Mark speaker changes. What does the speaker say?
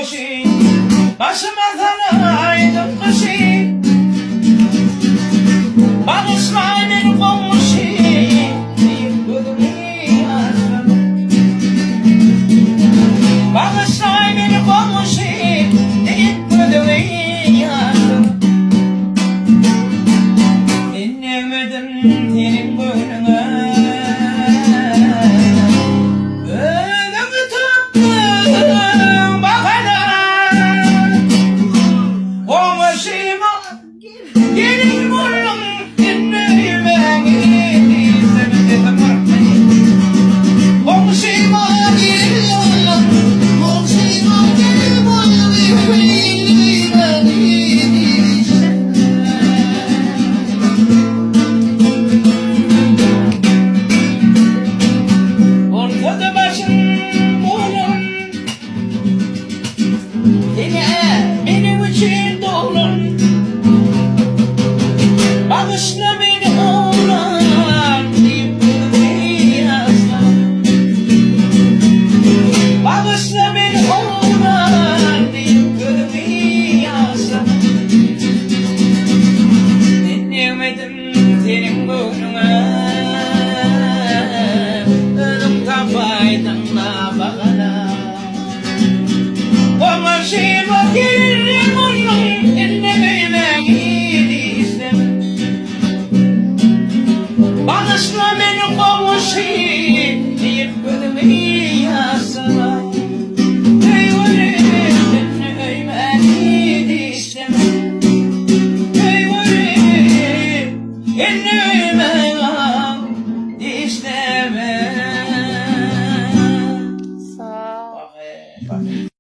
Speaker 1: komşu, başıma sana aýdym kışı. Bağışla beni komşu, deyip gözüme yazdım. Bağışla beni komşu, deyip gözüme yazdım. Dinlemedim senin boynuna, ölümü tuttum bakana. Komşuma gelin buldum, dinleyime gittim. Komşuma gelin buldum, komşuma gelin buldum, dinleyime gittim. Ortada başım bulun, yine benim için dolun. Bağışla beni oğlan, deyip gözüme yazdım. Bağışla beni oğlan, deyip gözüme yazdım. Dinlemedim senin boynuna, ölüm tapaydın da bakana. Komşuma gelin buldum, dinlemeyime gittim. Bağışla beni komşu, deyip gözüme yazdım. Ey ölüm, dinleyime gittim. Ey ölüm, dinleyime gittim.
Speaker 2: Sağ ol.
Speaker 1: Bak.